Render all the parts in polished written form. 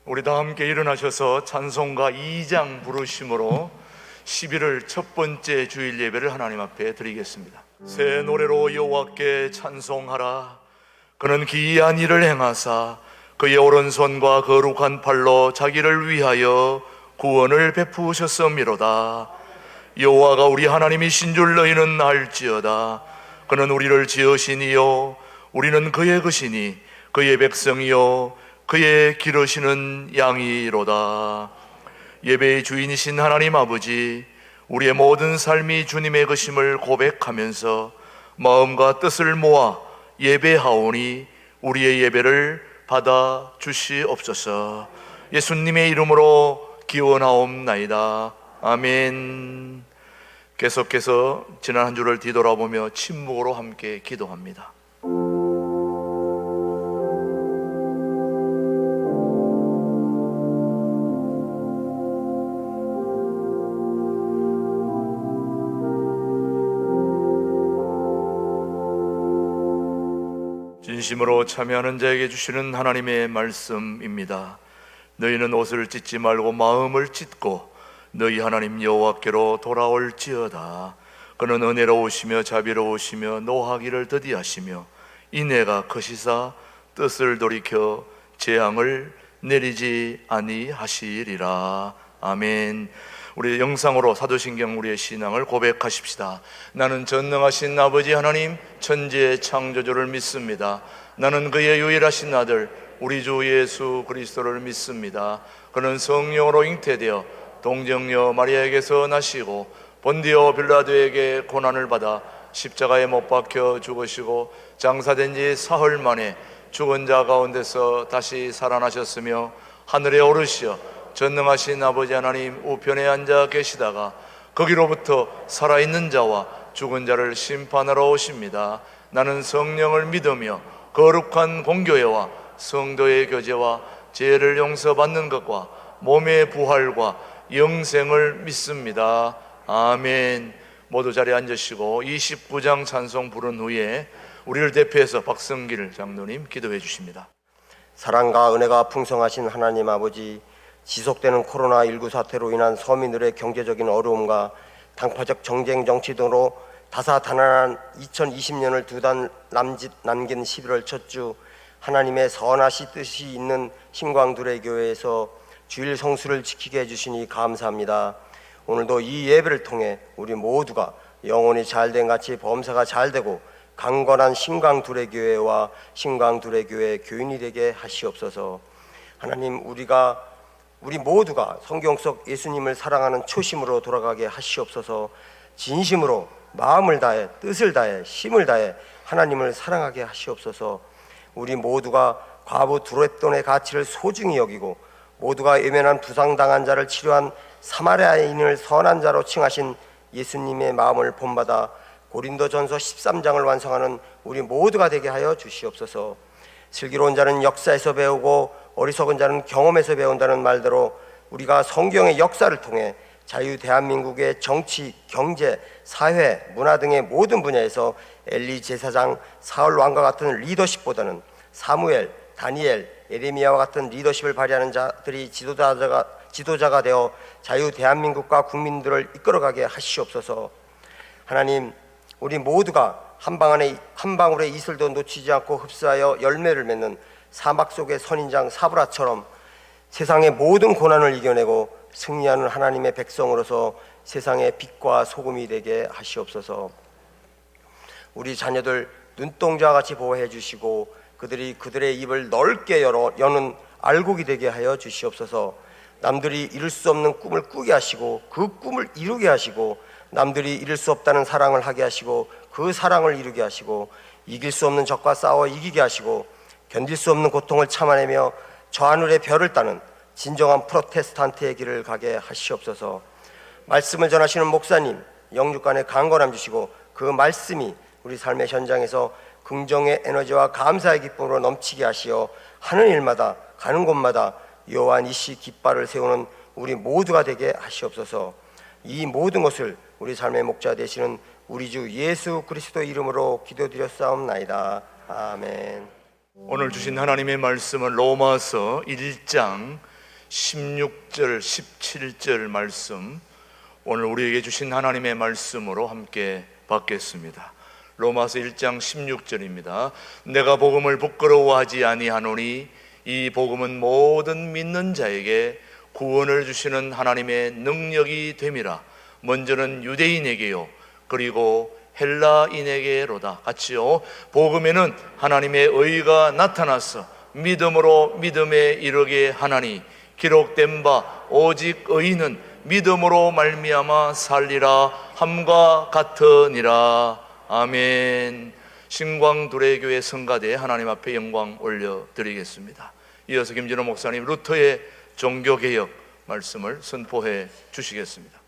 우리 다 함께 일어나셔서 찬송가 2장 부르심으로 11월 첫 번째 주일 예배를 하나님 앞에 드리겠습니다. 새 노래로 여호와께 찬송하라. 그는 기이한 일을 행하사 그의 오른손과 거룩한 팔로 자기를 위하여 구원을 베푸셨음이로다. 여호와가 우리 하나님이신 줄 너희는 알지어다. 그는 우리를 지으시니요 우리는 그의 것이니 그의 백성이요 그의 기르시는 양이로다. 예배의 주인이신 하나님 아버지, 우리의 모든 삶이 주님의 것임을 고백하면서 마음과 뜻을 모아 예배하오니 우리의 예배를 받아 주시옵소서. 예수님의 이름으로 기원하옵나이다. 아멘. 계속해서 지난 한 주를 뒤돌아보며 침묵으로 함께 기도합니다. 진심으로 참여하는 자에게 주시는 하나님의 말씀입니다. 너희는 옷을 찢지 말고 마음을 찢고 너희 하나님 여호와께로 돌아올지어다. 그는 은혜로우시며 자비로우시며 노하기를 더디하시며 인애가 크시사 뜻을 돌이켜 재앙을 내리지 아니하시리라. 아멘. 우리 영상으로 사도신경 우리의 신앙을 고백하십시다. 나는 전능하신 아버지 하나님 천지의 창조주를 믿습니다. 나는 그의 유일하신 아들 우리 주 예수 그리스도를 믿습니다. 그는 성령으로 잉태되어 동정녀 마리아에게서 나시고 본디오 빌라도에게 고난을 받아 십자가에 못 박혀 죽으시고 장사된 지 사흘 만에 죽은 자 가운데서 다시 살아나셨으며 하늘에 오르시어 전능하신 아버지 하나님 우편에 앉아 계시다가 거기로부터 살아있는 자와 죽은 자를 심판하러 오십니다. 나는 성령을 믿으며 거룩한 공교회와 성도의 교제와 죄를 용서받는 것과 몸의 부활과 영생을 믿습니다. 아멘. 모두 자리에 앉으시고 29장 찬송 부른 후에 우리를 대표해서 박성길 장로님 기도해 주십니다. 사랑과 은혜가 풍성하신 하나님 아버지, 지속되는 코로나19 사태로 인한 서민들의 경제적인 어려움과 당파적 정쟁 정치 등으로 다사다난한 2020년을 두 달 남긴 11월 첫 주, 하나님의 선하신 뜻이 있는 신광두레 교회에서 주일 성수를 지키게 해주시니 감사합니다. 오늘도 이 예배를 통해 우리 모두가 영혼이 잘된 같이 범사가 잘되고 강건한 신광두레 교회와 신광두레 교회 교인이 되게 하시옵소서. 하나님, 우리 모두가 성경 속 예수님을 사랑하는 초심으로 돌아가게 하시옵소서. 진심으로 마음을 다해 뜻을 다해 힘을 다해 하나님을 사랑하게 하시옵소서. 우리 모두가 과부 두렛돈의 가치를 소중히 여기고 모두가 외면한 부상당한 자를 치료한 사마리아인을 선한 자로 칭하신 예수님의 마음을 본받아 고린도전서 13장을 완성하는 우리 모두가 되게 하여 주시옵소서. 슬기로운 자는 역사에서 배우고 어리석은 자는 경험에서 배운다는 말대로 우리가 성경의 역사를 통해 자유 대한민국의 정치, 경제, 사회, 문화 등의 모든 분야에서 엘리 제사장, 사울 왕과 같은 리더십보다는 사무엘, 다니엘, 예레미야와 같은 리더십을 발휘하는 자들이 지도자가 되어 자유 대한민국과 국민들을 이끌어가게 하시옵소서. 하나님, 우리 모두가 한 방울의 이슬도 놓치지 않고 흡수하여 열매를 맺는 사막 속의 선인장 사브라처럼 세상의 모든 고난을 이겨내고 승리하는 하나님의 백성으로서 세상의 빛과 소금이 되게 하시옵소서. 우리 자녀들 눈동자와 같이 보호해 주시고 그들이 그들의 입을 넓게 여는 알곡이 되게 하여 주시옵소서. 남들이 이룰 수 없는 꿈을 꾸게 하시고 그 꿈을 이루게 하시고 남들이 이룰 수 없다는 사랑을 하게 하시고 그 사랑을 이루게 하시고 이길 수 없는 적과 싸워 이기게 하시고 견딜 수 없는 고통을 참아내며 저 하늘의 별을 따는 진정한 프로테스탄트의 길을 가게 하시옵소서. 말씀을 전하시는 목사님 영육간에 강건함 주시고 그 말씀이 우리 삶의 현장에서 긍정의 에너지와 감사의 기쁨으로 넘치게 하시어 하는 일마다 가는 곳마다 여호와 니시 깃발을 세우는 우리 모두가 되게 하시옵소서. 이 모든 것을 우리 삶의 목자 되시는 우리 주 예수 그리스도 이름으로 기도드렸사옵나이다. 아멘. 오늘 주신 하나님의 말씀은 로마서 1장 16절, 17절 말씀, 오늘 우리에게 주신 하나님의 말씀으로 함께 받겠습니다. 로마서 1장 16절입니다. 내가 복음을 부끄러워하지 아니하노니 이 복음은 모든 믿는 자에게 구원을 주시는 하나님의 능력이 됨이라. 먼저는 유대인에게요, 그리고 헬라인에게로다. 같이요. 복음에는 하나님의 의가 나타나서 믿음으로 믿음에 이르게 하나니 기록된 바 오직 의인은 믿음으로 말미암아 살리라 함과 같으니라. 아멘. 신광두레교회 성가대에 하나님 앞에 영광 올려드리겠습니다. 이어서 김진호 목사님 루터의 종교개혁 말씀을 선포해 주시겠습니다.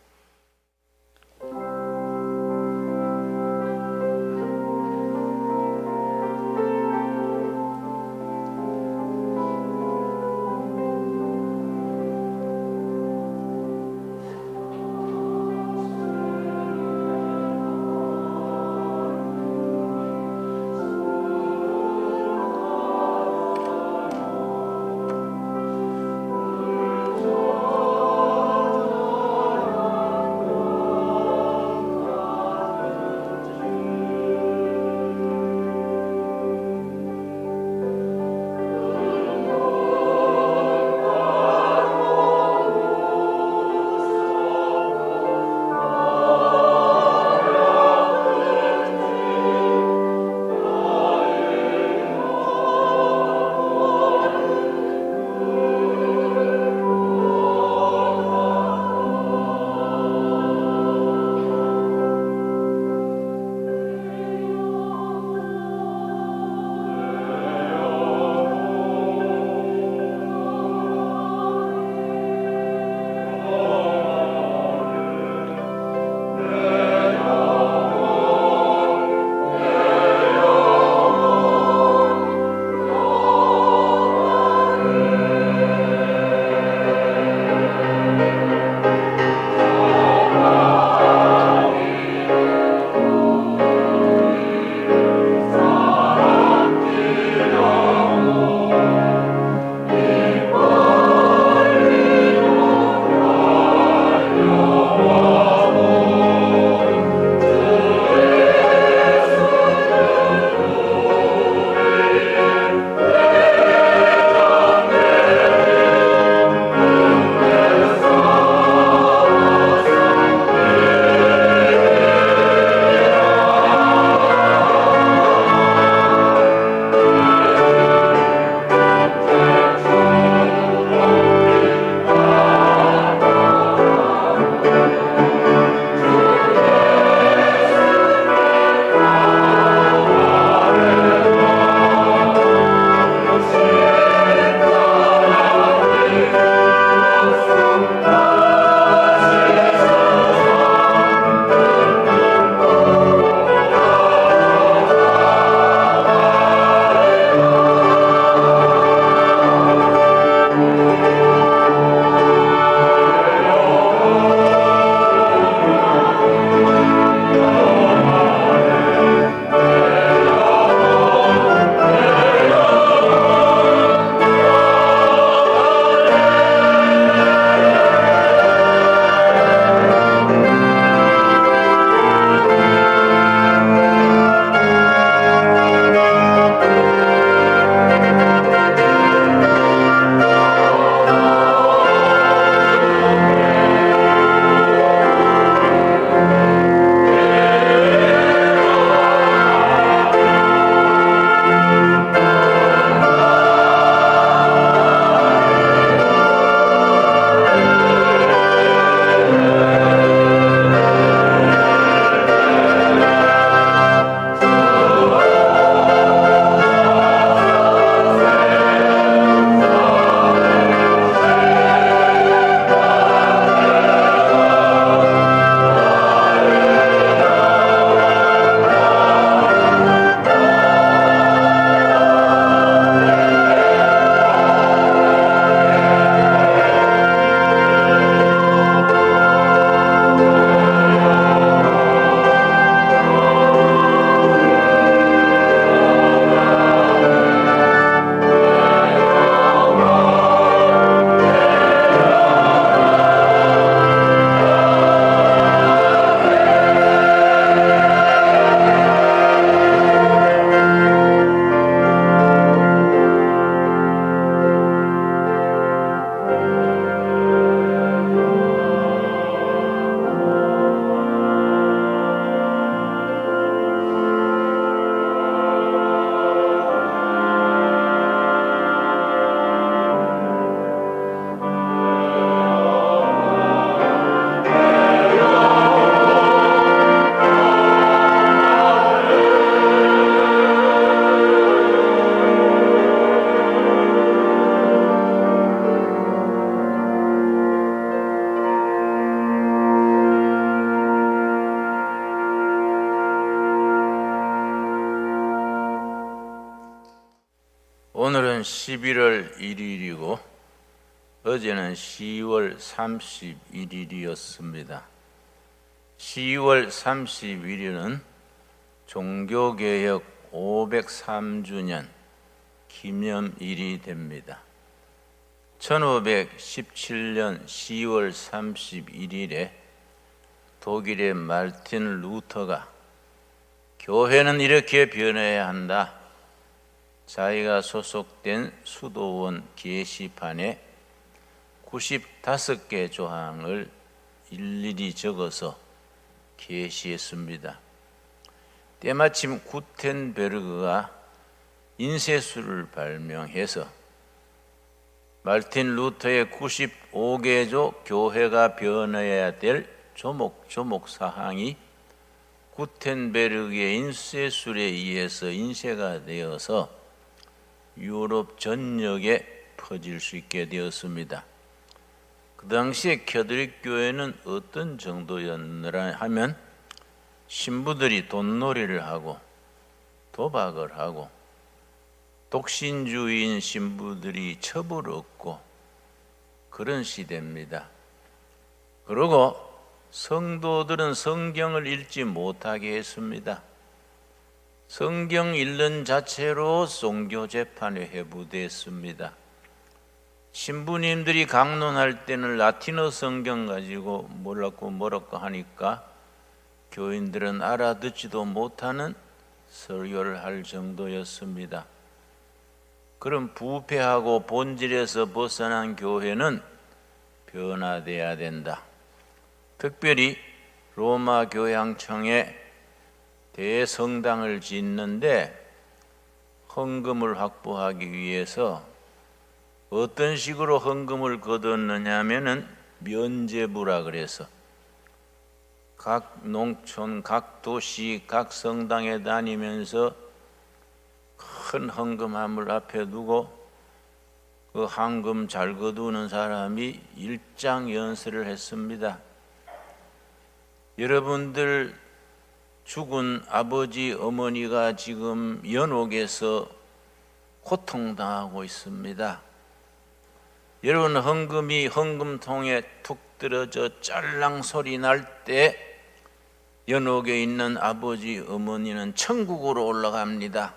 오늘은 11월 1일이고 어제는 10월 31일이었습니다. 10월 31일은 종교개혁 503주년 기념일이 됩니다. 1517년 10월 31일에 독일의 마르틴 루터가 교회는 이렇게 변해야 한다. 자기가 소속된 수도원 게시판에 95개 조항을 일일이 적어서 게시했습니다. 때마침 구텐베르그가 인쇄술을 발명해서 마르틴 루터의 95개조 교회가 변해야 될 조목조목 사항이 구텐베르그의 인쇄술에 의해서 인쇄가 되어서 유럽 전역에 퍼질 수 있게 되었습니다. 그 당시에 캐톨릭 교회는 어떤 정도였느냐 하면 신부들이 돈놀이를 하고 도박을 하고 독신주의인 신부들이 첩을 얻고 그런 시대입니다. 그리고 성도들은 성경을 읽지 못하게 했습니다. 성경 읽는 자체로 종교 재판에 회부됐습니다. 신부님들이 강론할 때는 라틴어 성경 가지고 뭐라고 하니까 교인들은 알아듣지도 못하는 설교를 할 정도였습니다. 그런 부패하고 본질에서 벗어난 교회는 변화돼야 된다. 특별히 로마 교향청에 대성당을 짓는데 헌금을 확보하기 위해서 어떤 식으로 헌금을 거뒀느냐 하면은 면제부라 그래서 각 농촌, 각 도시, 각 성당에 다니면서 큰 헌금함을 앞에 두고 그 헌금 잘 거두는 사람이 일장연설을 했습니다. 여러분들 죽은 아버지, 어머니가 지금 연옥에서 고통당하고 있습니다. 여러분 헌금이 헌금통에 툭 떨어져 짤랑 소리 날 때 연옥에 있는 아버지, 어머니는 천국으로 올라갑니다.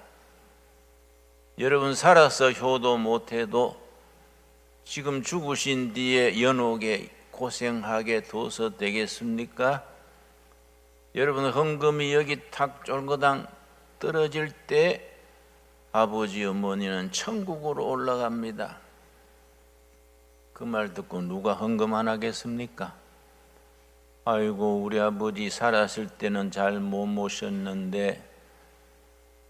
여러분 살아서 효도 못해도 지금 죽으신 뒤에 연옥에 고생하게 둬서 되겠습니까? 여러분 헌금이 여기 탁 쫄거당 떨어질 때 아버지 어머니는 천국으로 올라갑니다. 그 말 듣고 누가 헌금 안 하겠습니까? 아이고 우리 아버지 살았을 때는 잘 못 모셨는데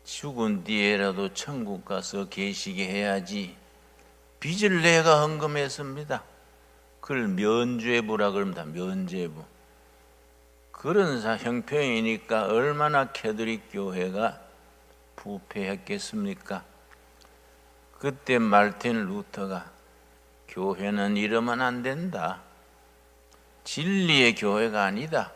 죽은 뒤에라도 천국 가서 계시게 해야지. 빚을 내가 헌금했습니다. 그걸 면죄부라 그럽니다. 면죄부. 그런 형편이니까 얼마나 캐톨릭 교회가 부패했겠습니까? 그때 마르틴 루터가 교회는 이러면 안 된다. 진리의 교회가 아니다.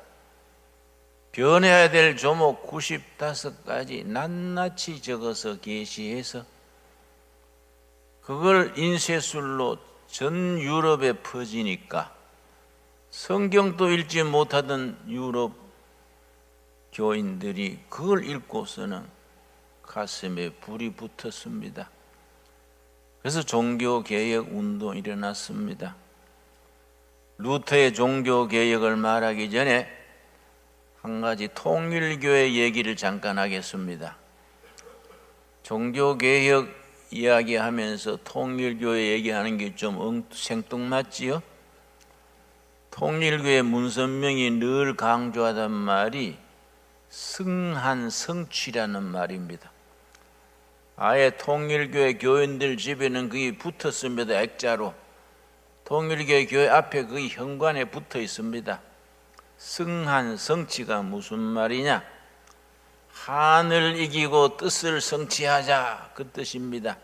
변해야 될 조목 95가지 낱낱이 적어서 게시해서 그걸 인쇄술로 전 유럽에 퍼지니까 성경도 읽지 못하던 유럽 교인들이 그걸 읽고서는 가슴에 불이 붙었습니다. 그래서 종교개혁 운동이 일어났습니다. 루터의 종교개혁을 말하기 전에 한 가지 통일교회 얘기를 잠깐 하겠습니다. 종교개혁 이야기하면서 통일교회 얘기하는 게 좀 생뚱맞지요? 통일교회 문선명이 늘 강조하던 말이 성한성취라는 말입니다. 아예 통일교회 교인들 집에는 그게 붙었습니다. 액자로. 통일교회 교회 앞에 그 현관에 붙어 있습니다. 성한성취가 무슨 말이냐? 한을 이기고 뜻을 성취하자 그 뜻입니다.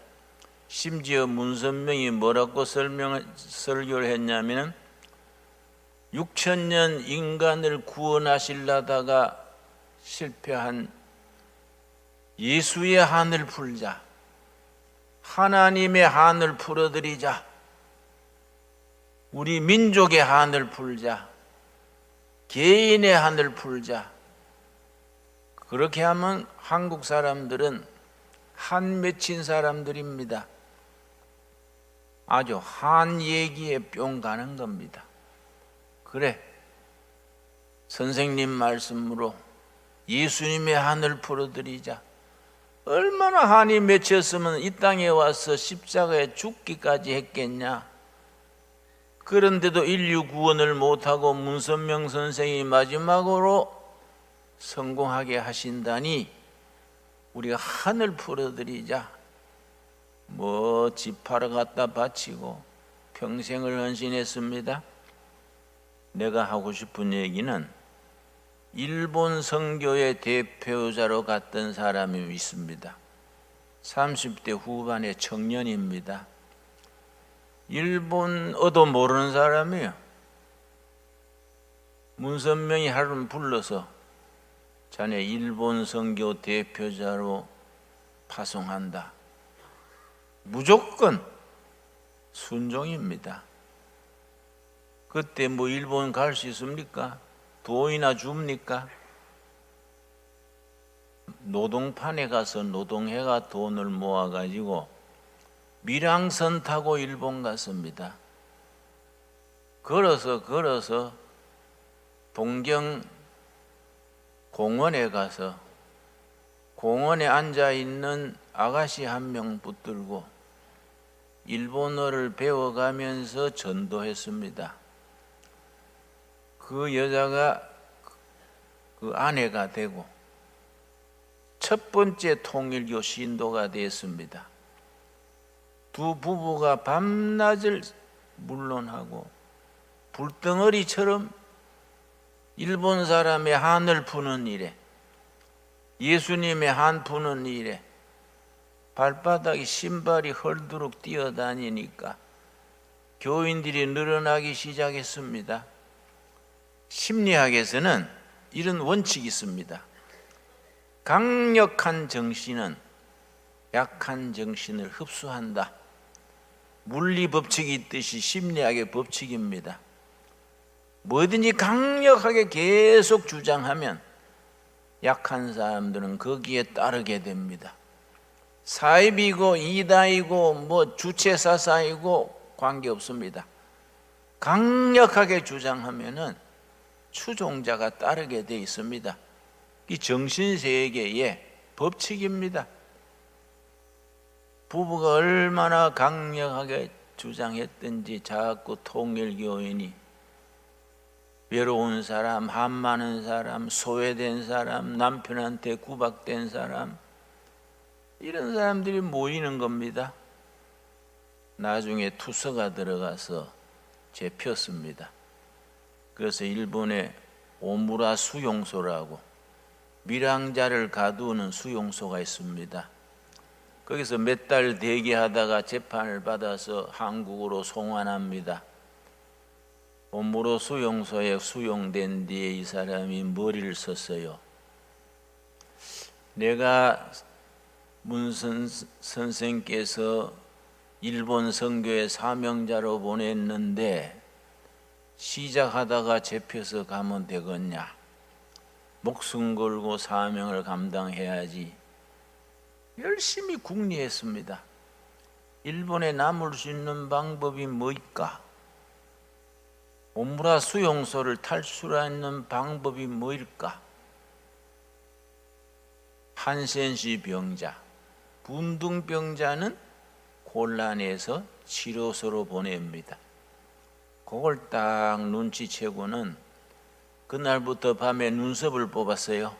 심지어 문선명이 뭐라고 설교를 했냐면 6,000년 인간을 구원하시려다가 실패한 예수의 한을 풀자. 하나님의 한을 풀어드리자. 우리 민족의 한을 풀자. 개인의 한을 풀자. 그렇게 하면 한국 사람들은 한 맺힌 사람들입니다. 아주 한 얘기에 뿅 가는 겁니다. 그래, 선생님 말씀으로 예수님의 한을 풀어드리자. 얼마나 한이 맺혔으면 이 땅에 와서 십자가에 죽기까지 했겠냐. 그런데도 인류 구원을 못하고 문선명 선생이 마지막으로 성공하게 하신다니 우리가 한을 풀어드리자. 뭐 집 팔아 갖다 바치고 평생을 헌신했습니다. 내가 하고 싶은 얘기는 일본 선교의 대표자로 갔던 사람이 있습니다. 30대 후반의 청년입니다. 일본어도 모르는 사람이에요. 문선명이 하루 불러서 자네 일본 선교 대표자로 파송한다. 무조건 순종입니다. 그때 뭐 일본 갈 수 있습니까? 돈이나 줍니까? 노동판에 가서 노동해가 돈을 모아가지고 밀항선 타고 일본 갔습니다. 걸어서 동경 공원에 가서 공원에 앉아있는 아가씨 한 명 붙들고 일본어를 배워가면서 전도했습니다. 그 여자가 그 아내가 되고 첫 번째 통일교 신도가 되었습니다. 두 부부가 밤낮을 물론하고 불덩어리처럼 일본 사람의 한을 푸는 일에, 예수님의 한 푸는 일에 발바닥에 신발이 헐두룩 뛰어다니니까 교인들이 늘어나기 시작했습니다. 심리학에서는 이런 원칙이 있습니다. 강력한 정신은 약한 정신을 흡수한다. 물리 법칙이 있듯이 심리학의 법칙입니다. 뭐든지 강력하게 계속 주장하면 약한 사람들은 거기에 따르게 됩니다. 사입이고 이다이고 뭐 주체사사이고 관계없습니다. 강력하게 주장하면은 추종자가 따르게 돼 있습니다. 이 정신세계의 법칙입니다. 부부가 얼마나 강력하게 주장했든지 자꾸 통일교인이 외로운 사람, 한 많은 사람, 소외된 사람, 남편한테 구박된 사람, 이런 사람들이 모이는 겁니다. 나중에 투서가 들어가서 잡혔습니다. 그래서 일본에 오무라 수용소라고 밀항자를 가두는 수용소가 있습니다. 거기서 몇 달 대기하다가 재판을 받아서 한국으로 송환합니다. 오무라 수용소에 수용된 뒤에 이 사람이 머리를 썼어요. 내가 문선 선생께서 일본 선교의 사명자로 보냈는데 시작하다가 잡혀서 가면 되겠냐? 목숨 걸고 사명을 감당해야지. 열심히 궁리했습니다. 일본에 남을 수 있는 방법이 뭐일까? 오무라 수용소를 탈출하는 방법이 뭐일까? 한센시 병자, 분등병자는 곤란해서 치료소로 보냅니다. 그걸 딱 눈치채고는 그날부터 밤에 눈썹을 뽑았어요.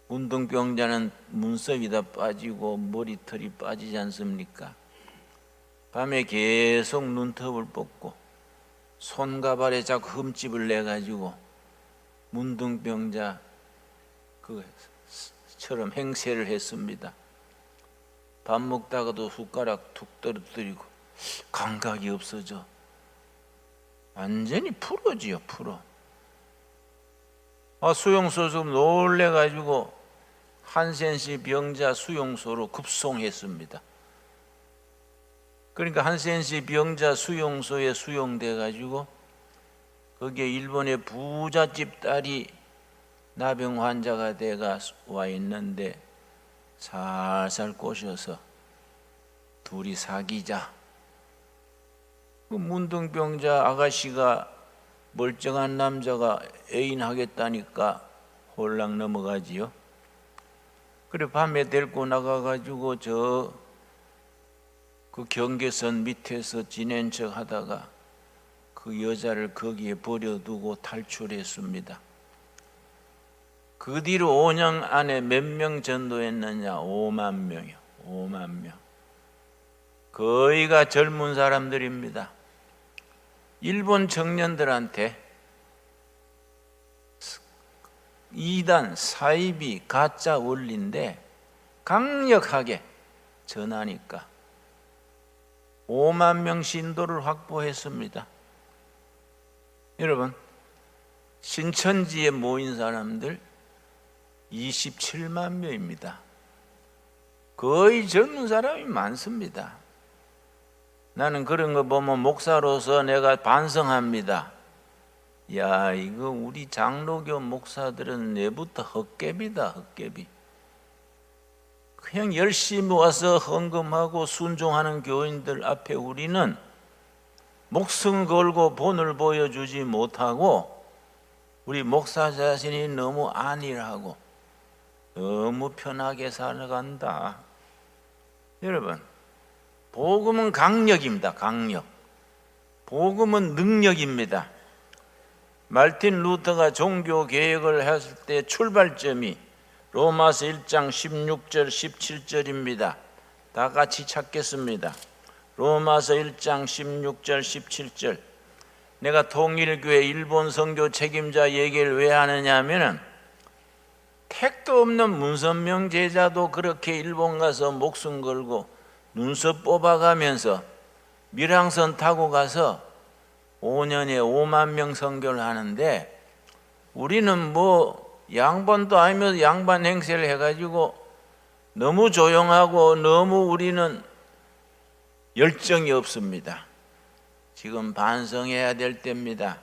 운동병자는 눈썹이 다 빠지고 머리털이 빠지지 않습니까? 밤에 계속 눈썹을 뽑고 손과 발에 자꾸 흠집을 내가지고 문둥병자 그처럼 행세를 했습니다. 밥 먹다가도 숟가락 툭 떨어뜨리고 감각이 없어져. 완전히 풀어지요, 풀어. 수용소 좀 놀래가지고 한센시 병자 수용소로 급송했습니다. 그러니까 한센시 병자 수용소에 수용돼 가지고 거기에 일본의 부잣집 딸이 나병 환자가 돼가 와 있는데 살살 꼬셔서 둘이 사귀자. 그 문둥병자 아가씨가 멀쩡한 남자가 애인 하겠다니까 홀랑 넘어가지요. 그래 밤에 데리고 나가가지고 그 경계선 밑에서 지낸 척 하다가 그 여자를 거기에 버려두고 탈출했습니다. 그 뒤로 5년 안에 몇 명 전도했느냐? 5만 명이요. 5만 명. 거의가 젊은 사람들입니다. 일본 청년들한테 이단 사이비 가짜 원리인데 강력하게 전하니까 5만 명 신도를 확보했습니다. 여러분, 신천지에 모인 사람들 27만 명입니다. 거의 젊은 사람이 많습니다. 나는 그런 거 보면 목사로서 내가 반성합니다. 야, 이거 우리 장로교 목사들은 내부터 헛개비다, 헛개비. 그냥 열심히 와서 헌금하고 순종하는 교인들 앞에 우리는 목숨 걸고 본을 보여주지 못하고 우리 목사 자신이 너무 안일하고 너무 편하게 살아간다. 여러분, 복음은 강력입니다. 강력. 복음은 능력입니다. 말틴 루터가 종교 개혁을 했을 때 출발점이 로마서 1장 16절 17절입니다. 다 같이 찾겠습니다. 로마서 1장 16절 17절. 내가 통일교회 일본 선교 책임자 얘기를 왜 하느냐 하면은 택도 없는 문선명 제자도 그렇게 일본 가서 목숨 걸고 눈썹 뽑아가면서 밀항선 타고 가서 5년에 5만 명 선교를 하는데 우리는 뭐 양반도 아니면서 양반 행세를 해가지고 너무 조용하고 너무 우리는 열정이 없습니다. 지금 반성해야 될 때입니다.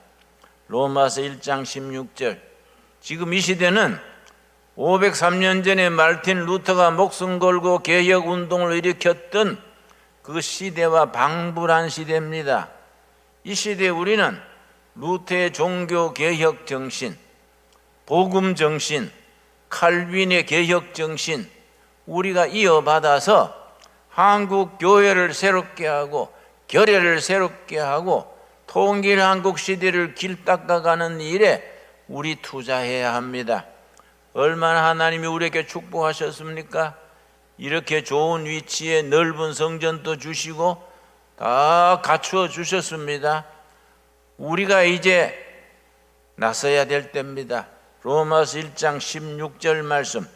로마서 1장 16절. 지금 이 시대는 503년 전에 말틴 루터가 목숨 걸고 개혁 운동을 일으켰던 그 시대와 방불한 시대입니다. 이 시대에 우리는 루터의 종교 개혁 정신, 복음 정신, 칼빈의 개혁 정신 우리가 이어받아서 한국 교회를 새롭게 하고 결의를 새롭게 하고 통일 한국 시대를 길 닦아가는 일에 우리 투자해야 합니다. 얼마나 하나님이 우리에게 축복하셨습니까? 이렇게 좋은 위치에 넓은 성전도 주시고 다 갖추어 주셨습니다. 우리가 이제 나서야 될 때입니다. 로마서 1장 16절 말씀.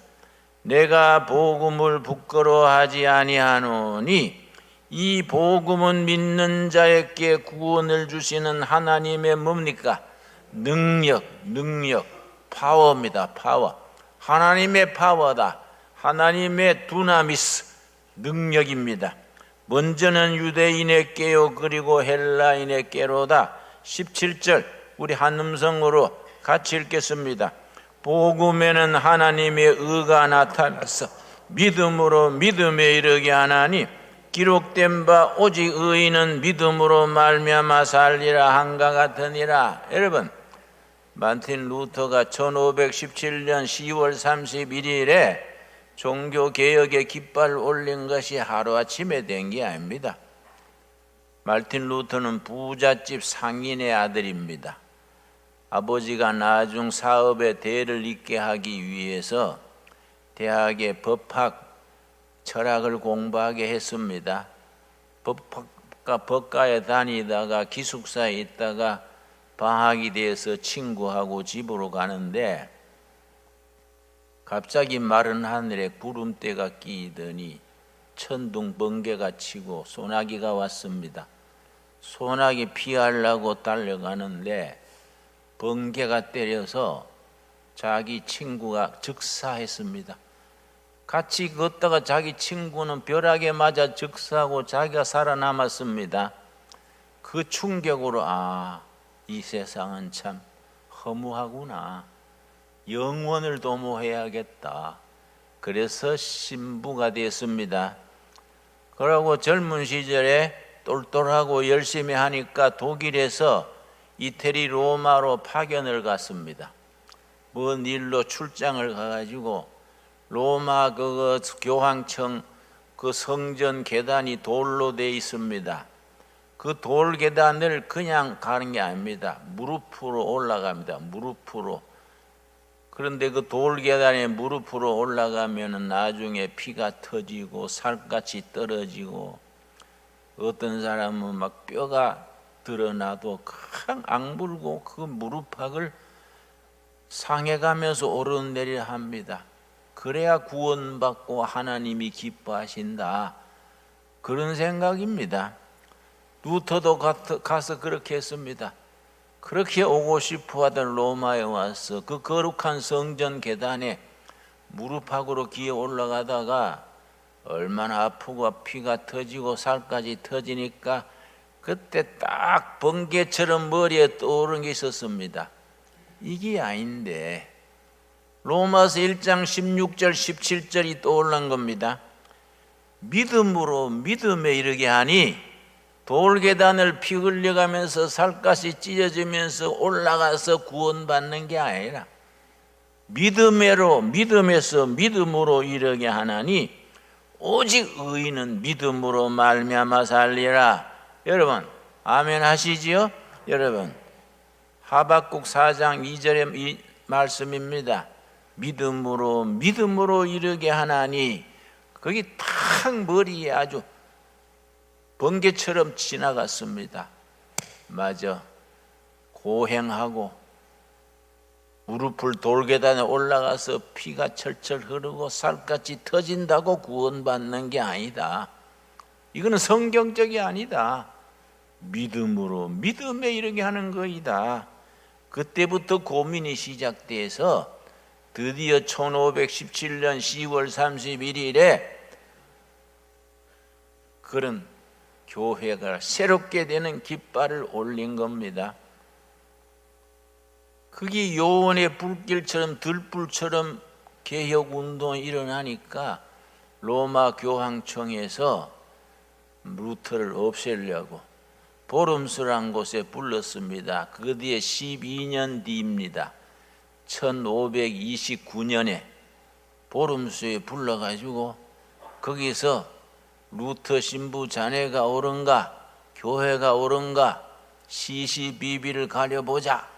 내가 복음을 부끄러워하지 아니하노니 이 복음은 믿는 자에게 구원을 주시는 하나님의 뭡니까? 능력, 파워입니다. 파워. 하나님의 파워다. 하나님의 두나미스, 능력입니다. 먼저는 유대인에게요 그리고 헬라인에게로다. 17절 우리 한 음성으로 같이 읽겠습니다. 복음에는 하나님의 의가 나타나서 믿음으로 믿음에 이르게 하나니 기록된 바 오직 의인은 믿음으로 말미암아 살리라 한가 같으니라. 여러분, 말틴 루터가 1517년 10월 31일에 종교개혁의 깃발을 올린 것이 하루아침에 된 게 아닙니다. 말틴 루터는 부잣집 상인의 아들입니다. 아버지가 나중 사업의 대를 잇게 하기 위해서 대학의 법학, 철학을 공부하게 했습니다. 법과에 다니다가 기숙사에 있다가 방학이 돼서 친구하고 집으로 가는데 갑자기 마른 하늘에 구름대가 끼더니 천둥 번개가 치고 소나기가 왔습니다. 소나기 피하려고 달려가는데 번개가 때려서 자기 친구가 즉사했습니다. 같이 걷다가 자기 친구는 벼락에 맞아 즉사하고 자기가 살아남았습니다. 그 충격으로 이 세상은 참 허무하구나. 영원을 도모해야겠다. 그래서 신부가 됐습니다. 그러고 젊은 시절에 똘똘하고 열심히 하니까 독일에서 이태리 로마로 파견을 갔습니다. 먼 일로 출장을 가가지고 로마 그 교황청 그 성전 계단이 돌로 돼 있습니다. 그 돌 계단을 그냥 가는 게 아닙니다. 무릎으로 올라갑니다. 무릎으로. 그런데 그 돌 계단에 무릎으로 올라가면은 나중에 피가 터지고 살갗이 떨어지고 어떤 사람은 막 뼈가 드러나도 큰 악물고 그 무릎팍을 상해가면서 오르내리려 합니다. 그래야 구원받고 하나님이 기뻐하신다. 그런 생각입니다. 루터도 가서 그렇게 했습니다. 그렇게 오고 싶어 하던 로마에 와서 그 거룩한 성전 계단에 무릎팍으로 기어 올라가다가 얼마나 아프고 피가 터지고 살까지 터지니까 그때 딱 번개처럼 머리에 떠오른 게 있었습니다. 이게 아닌데 로마서 1장 16절 17절이 떠올란 겁니다. 믿음으로 믿음에 이르게 하니 돌계단을 피 흘려가면서 살갗이 찢어지면서 올라가서 구원받는 게 아니라 믿음에서 믿음으로 이르게 하나니 오직 의인은 믿음으로 말미암아 살리라. 여러분 아멘 하시지요? 여러분 하박국 4장 2절의 이 말씀입니다. 믿음으로 이르게 하나니 거기 탁 머리에 아주 번개처럼 지나갔습니다. 맞아. 고행하고 무릎을 돌계단에 올라가서 피가 철철 흐르고 살갗이 터진다고 구원받는 게 아니다. 이거는 성경적이 아니다. 믿음에 이르게 하는 거이다. 그때부터 고민이 시작돼서 드디어 1517년 10월 31일에 그런 교회가 새롭게 되는 깃발을 올린 겁니다. 그게 요원의 불길처럼 들불처럼 개혁운동이 일어나니까 로마 교황청에서 루터를 없애려고 보름수란 곳에 불렀습니다. 그 뒤에 12년 뒤입니다. 1529년에 보름수에 불러가지고 거기서 루터 신부 자네가 옳은가 교회가 옳은가 시시비비를 가려보자.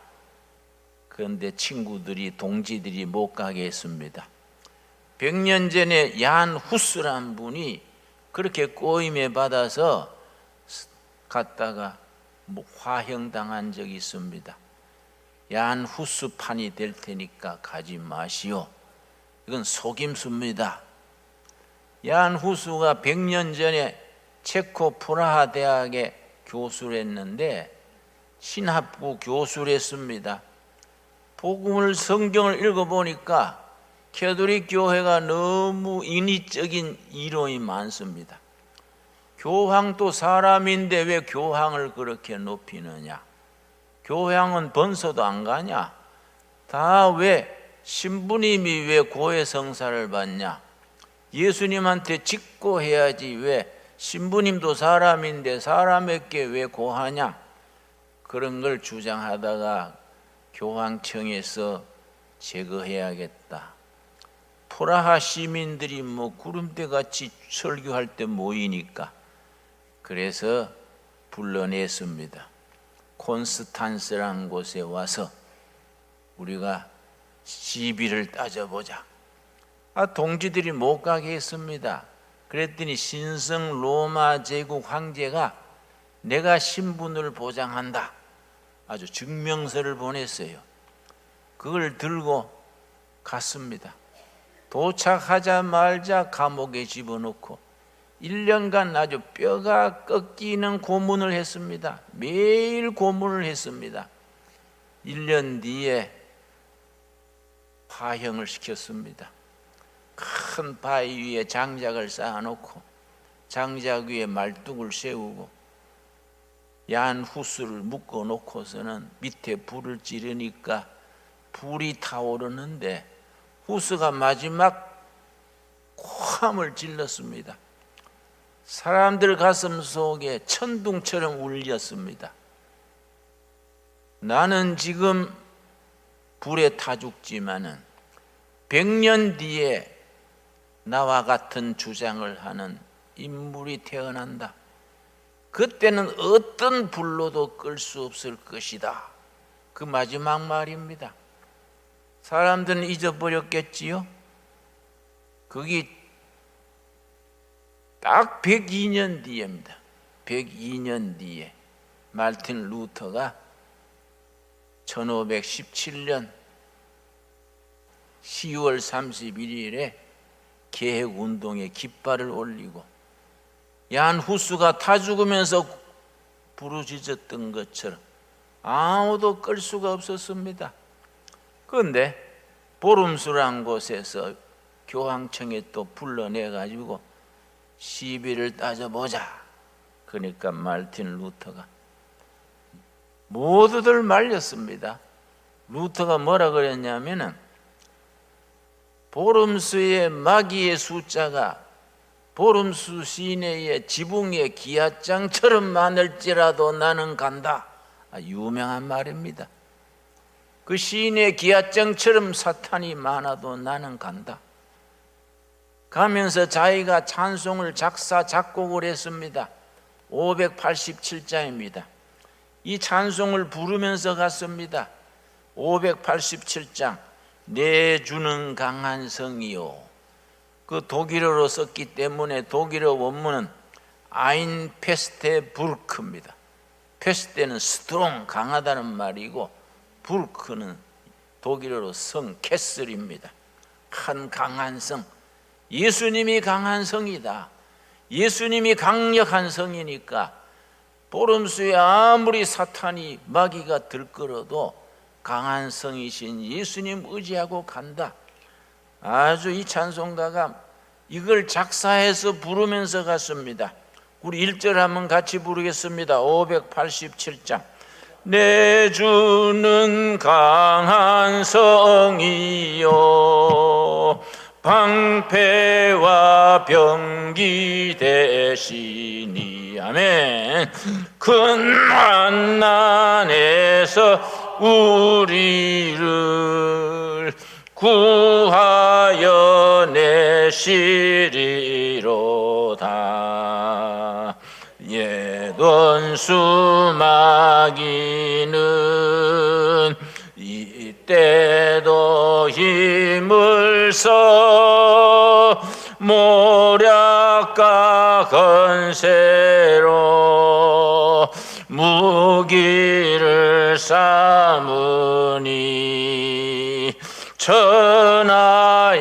그런데 친구들이 동지들이 못 가게 했습니다. 100년 전에 얀 후스란 분이 그렇게 꼬임에 받아서 갔다가 화형당한 적이 있습니다. 얀 후스판이 될 테니까 가지 마시오. 이건 속임수입니다. 얀 후스가 100년 전에 체코 프라하 대학에 교수를 했는데 신학부 교수를 했습니다. 복음을 성경을 읽어보니까 캐톨릭 교회가 너무 인위적인 이론이 많습니다. 교황도 사람인데 왜 교황을 그렇게 높이느냐? 교황은 번서도 안 가냐? 다 왜 신부님이 왜 고해 성사를 받냐? 예수님한테 직고 해야지 왜 신부님도 사람인데 사람에게 왜 고하냐? 그런 걸 주장하다가 교황청에서 제거해야겠다. 프라하 시민들이 구름대같이 설교할 때 모이니까 그래서 불러냈습니다. 콘스탄스라는 곳에 와서 우리가 시비를 따져보자. 동지들이 못 가게 했습니다. 그랬더니 신성 로마 제국 황제가 내가 신분을 보장한다. 아주 증명서를 보냈어요. 그걸 들고 갔습니다. 도착하자마자 감옥에 집어넣고 1년간 아주 뼈가 꺾이는 고문을 했습니다. 매일 고문을 했습니다. 1년 뒤에 파형을 시켰습니다. 큰 바위 위에 장작을 쌓아놓고 장작 위에 말뚝을 세우고 야한 후스를 묶어 놓고서는 밑에 불을 지르니까 불이 타오르는데 후스가 마지막 고함을 질렀습니다. 사람들 가슴 속에 천둥처럼 울렸습니다. 나는 지금 불에 타 죽지만은 100년 뒤에 나와 같은 주장을 하는 인물이 태어난다. 그때는 어떤 불로도 끌 수 없을 것이다. 그 마지막 말입니다. 사람들은 잊어버렸겠지요? 그게 딱 102년 뒤입니다. 102년 뒤에 마르틴 루터가 1517년 10월 31일에 개혁운동에 깃발을 올리고 야한 후스가 타 죽으면서 부르짖었던 것처럼 아무도 끌 수가 없었습니다. 그런데 보름수란 곳에서 교황청에 또 불러내가지고 시비를 따져보자. 그러니까 마르틴 루터가 모두들 말렸습니다. 루터가 뭐라 그랬냐면은 보름수의 마귀의 숫자가 보름수 시내의 지붕의 기아장처럼 많을지라도 나는 간다. 유명한 말입니다. 그 시인의 기아장처럼 사탄이 많아도 나는 간다. 가면서 자기가 찬송을 작사 작곡을 했습니다. 587장입니다. 이 찬송을 부르면서 갔습니다. 587장 내 주는 강한 성이요. 그 독일어로 썼기 때문에 독일어 원문은 아인 페스테 부르크입니다. 페스테는 스트롱 강하다는 말이고 부르크는 독일어로 성 캐슬입니다. 한 강한 성. 예수님이 강한 성이다. 예수님이 강력한 성이니까 보름수에 아무리 사탄이 마귀가 들끓어도 강한 성이신 예수님 의지하고 간다. 아주 이 찬송가가 이걸 작사해서 부르면서 갔습니다. 우리 1절 한번 같이 부르겠습니다. 587장 내 주는 강한 성이요 방패와 병기 되시니 아멘. 큰 환난에서 우리를 구하여 내시리로다. 예돈수 마귀는 이때도 힘을 써 모략과 건세로 무기를 삼으니 천하에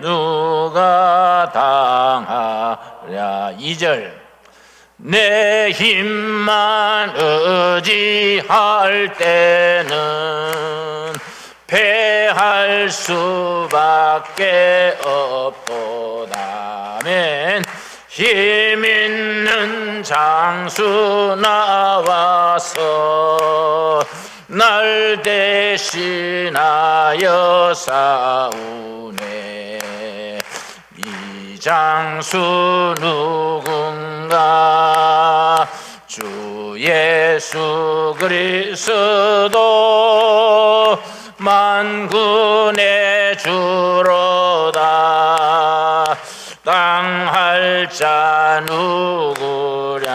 누가 당하랴. 2절 내 힘만 의지할 때는 패할 수밖에 없도다. 아멘. 힘 있는 장수 나와서 날 대신하여 싸우네. 이 장수 누군가 주 예수 그리스도 만군의 주로다. 당할 자 누구랴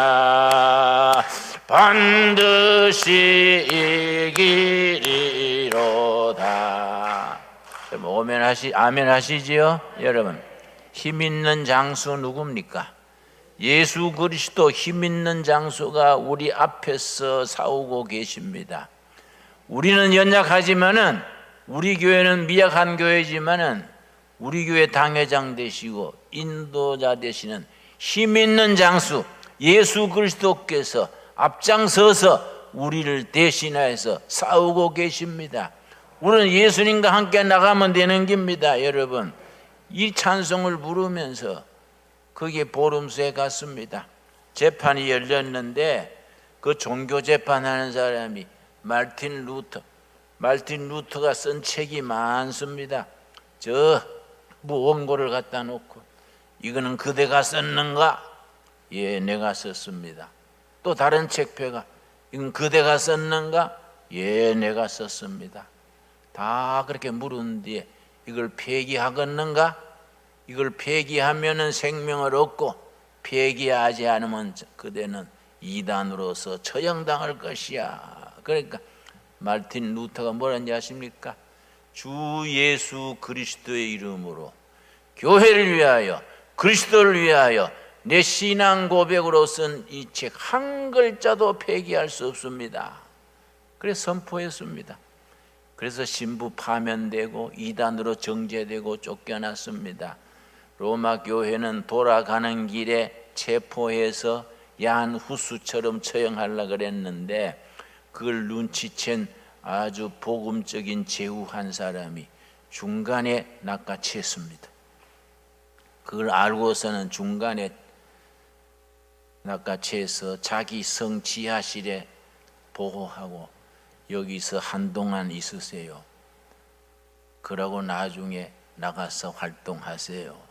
반드시 이기리로다. 아멘 하시지요? 여러분, 힘 있는 장수 누굽니까? 예수 그리스도 힘 있는 장수가 우리 앞에서 싸우고 계십니다. 우리는 연약하지만은 우리 교회는 미약한 교회지만은 우리 교회 당회장 되시고 인도자 되시는 힘 있는 장수 예수 그리스도께서 앞장서서 우리를 대신하여서 싸우고 계십니다. 우리는 예수님과 함께 나가면 되는 겁니다. 여러분, 이 찬송을 부르면서 거기에 보름수에 갔습니다. 재판이 열렸는데 그 종교 재판하는 사람이 말틴 루터가 쓴 책이 많습니다. 저 원고를 갖다 놓고 이거는 그대가 썼는가? 예, 내가 썼습니다. 또 다른 책표가 이건 그대가 썼는가? 예, 내가 썼습니다. 다 그렇게 물은 뒤에 이걸 폐기하겠는가? 이걸 폐기하면은 생명을 얻고 폐기하지 않으면 그대는 이단으로서 처형당할 것이야. 그러니까 말틴 루터가 뭐라는지 아십니까? 주 예수 그리스도의 이름으로 교회를 위하여 그리스도를 위하여 내 신앙 고백으로 쓴 이 책 한 글자도 폐기할 수 없습니다. 그래서 선포했습니다. 그래서 신부 파면되고 이단으로 정죄되고 쫓겨났습니다. 로마 교회는 돌아가는 길에 체포해서 야한 후수처럼 처형하려고 그랬는데 그걸 눈치챈 아주 복음적인 제후 한 사람이 중간에 낚아챘습니다. 그걸 알고서는 중간에 낚아채서 자기 성 지하실에 보호하고 여기서 한동안 있으세요. 그러고 나중에 나가서 활동하세요.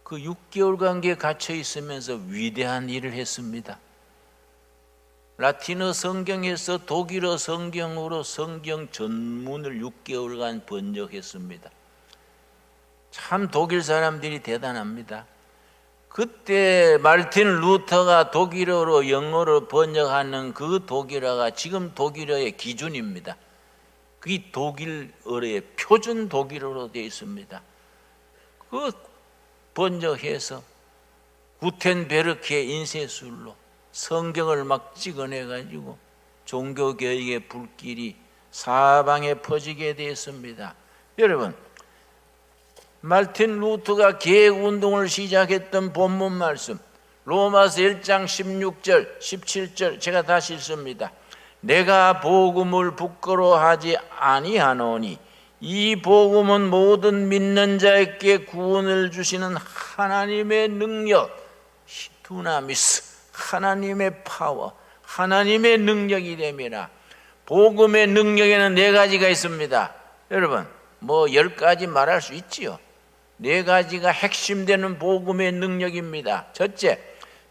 그 6개월간 갇혀 있으면서 위대한 일을 했습니다. 라틴어 성경에서 독일어 성경으로 성경 전문을 6개월간 번역했습니다. 참 독일 사람들이 대단합니다. 그때 말틴 루터가 독일어로 영어로 번역하는 그 독일어가 지금 독일어의 기준입니다. 그 독일어의 표준 독일어로 되어 있습니다. 그 번역해서 구텐베르크의 인쇄술로 성경을 막 찍어내가지고 종교개혁의 불길이 사방에 퍼지게 되었습니다. 여러분, 말틴 루터가 개혁운동을 시작했던 본문 말씀 로마서 1장 16절 17절 제가 다시 읽습니다. 내가 복음을 부끄러워하지 아니하노니 이 복음은 모든 믿는 자에게 구원을 주시는 하나님의 능력, 두나미스, 하나님의 파워, 하나님의 능력이 됨이라. 복음의 능력에는 4가지가 있습니다. 여러분, 뭐 10가지 말할 수 있지요. 4가지가 핵심되는 복음의 능력입니다. 첫째,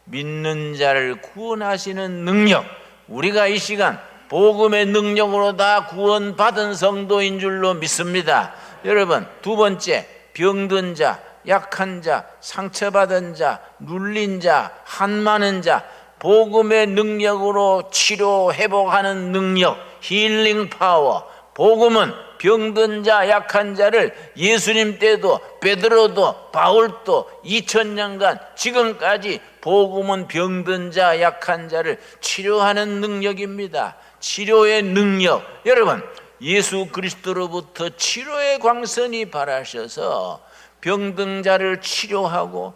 믿는 자를 구원하시는 능력. 우리가 이 시간 복음의 능력으로 다 구원받은 성도인 줄로 믿습니다. 여러분, 2번째, 병든 자, 약한 자, 상처받은 자, 눌린 자, 한많은 자, 복음의 능력으로 치료, 회복하는 능력, 힐링 파워. 복음은 병든 자, 약한 자를 예수님 때도 베드로도 바울도 2000년간 지금까지 복음은 병든 자, 약한 자를 치료하는 능력입니다. 치료의 능력. 여러분, 예수 그리스도로부터 치료의 광선이 발하셔서 병든 자를 치료하고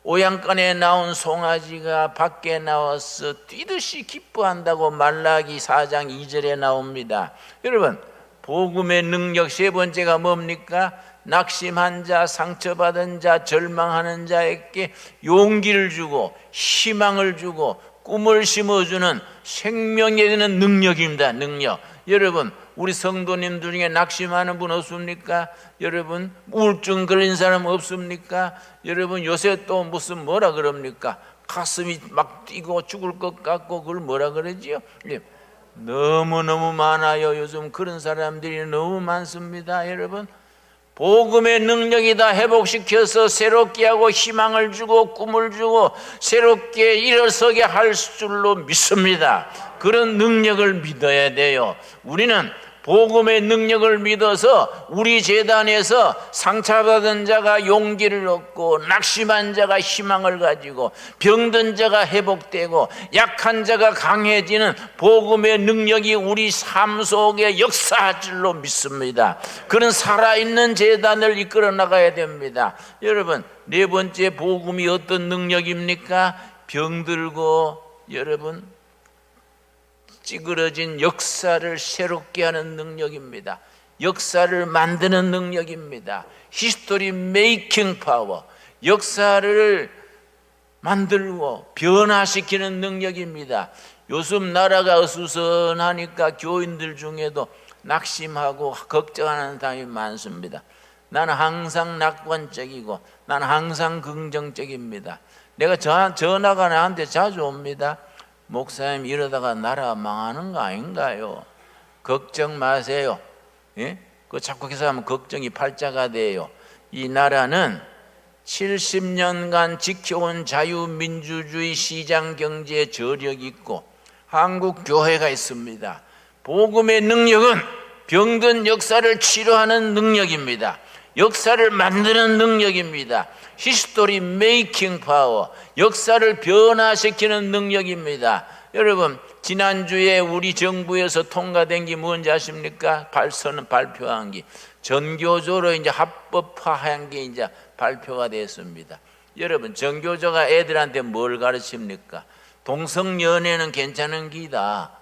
오양간에 나온 송아지가 밖에 나와서 뛰듯이 기뻐한다고 말라기 4장 2절에 나옵니다. 여러분, 복음의 능력 3번째가 뭡니까? 낙심한 자, 상처받은 자, 절망하는 자에게 용기를 주고 희망을 주고 꿈을 심어주는 생명이 되는 능력입니다. 능력. 여러분, 우리 성도님들 중에 낙심하는 분 없습니까? 여러분, 우울증 걸린 사람 없습니까? 여러분, 요새 또 무슨 뭐라 그럽니까? 가슴이 막 뛰고 죽을 것 같고 그걸 뭐라 그러지요? 너무너무 많아요. 요즘 그런 사람들이 너무 많습니다. 여러분, 복음의 능력이 다 회복시켜서 새롭게 하고 희망을 주고 꿈을 주고 새롭게 일어서게 할 줄로 믿습니다. 그런 능력을 믿어야 돼요. 우리는 복음의 능력을 믿어서 우리 재단에서 상처받은 자가 용기를 얻고 낙심한 자가 희망을 가지고 병든 자가 회복되고 약한 자가 강해지는 복음의 능력이 우리 삶 속에 역사할 줄로 믿습니다. 그런 살아있는 재단을 이끌어 나가야 됩니다. 여러분, 4번째 복음이 어떤 능력입니까? 병들고 여러분 찌그러진 역사를 새롭게 하는 능력입니다. 역사를 만드는 능력입니다. 히스토리 메이킹 파워, 역사를 만들고 변화시키는 능력입니다. 요즘 나라가 어수선하니까 교인들 중에도 낙심하고 걱정하는 사람이 많습니다. 나는 항상 낙관적이고 나는 항상 긍정적입니다. 내가 전화가 나한테 자주 옵니다. 목사님, 이러다가 나라 망하는 거 아닌가요? 걱정 마세요. 예? 그 자꾸 계속 하면 걱정이 팔자가 돼요. 이 나라는 70년간 지켜온 자유민주주의 시장경제의 저력이 있고 한국 교회가 있습니다. 복음의 능력은 병든 역사를 치료하는 능력입니다. 역사를 만드는 능력입니다. 히스토리 메이킹 파워, 역사를 변화시키는 능력입니다. 여러분, 지난주에 우리 정부에서 통과된 게 뭔지 아십니까? 발표한 게 전교조로 이제 합법화한 게 이제 발표가 됐습니다. 여러분, 전교조가 애들한테 뭘 가르칩니까? 동성연애는 괜찮은 기다.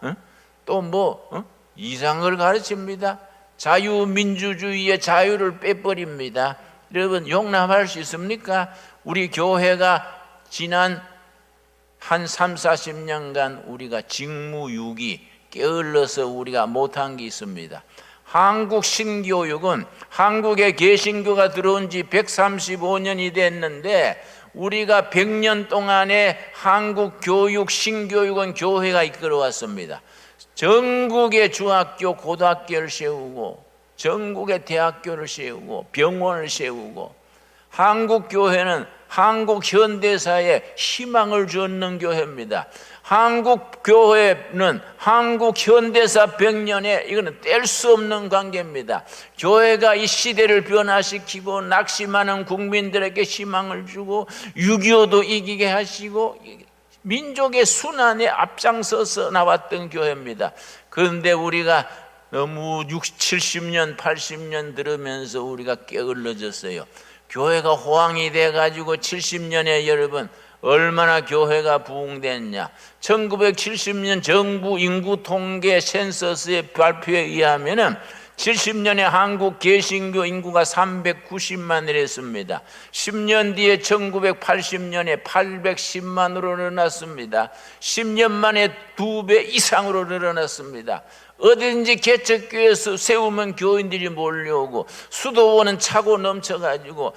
또 뭐 이상을 가르칩니다. 자유민주주의의 자유를 빼버립니다. 여러분, 용납할 수 있습니까? 우리 교회가 지난 한 3, 40년간 우리가 직무유기 게을러서 우리가 못한 게 있습니다. 한국 신교육은 한국에 개신교가 들어온 지 135년이 됐는데 우리가 100년 동안에 한국 교육, 신교육은 교회가 이끌어왔습니다. 전국의 중학교, 고등학교를 세우고 전국의 대학교를 세우고 병원을 세우고 한국 교회는 한국 현대사에 희망을 주는 교회입니다. 한국 교회는 한국 현대사 100년에 이거는 뗄 수 없는 관계입니다. 교회가 이 시대를 변화시키고 낙심하는 국민들에게 희망을 주고 6.25도 이기게 하시고 민족의 순환에 앞장서서 나왔던 교회입니다. 그런데 우리가 너무 60, 70년, 80년 들으면서 우리가 게을러졌어요. 교회가 호황이 돼가지고 70년에 여러분 얼마나 교회가 부흥됐냐. 1970년 정부 인구 통계 센서스의 발표에 의하면은 70년에 한국 개신교 인구가 390만을 했습니다. 10년 뒤에 1980년에 810만으로 늘어났습니다. 10년 만에 2배 이상으로 늘어났습니다. 어디든지 개척교회에서 세우면 교인들이 몰려오고 수도원은 차고 넘쳐가지고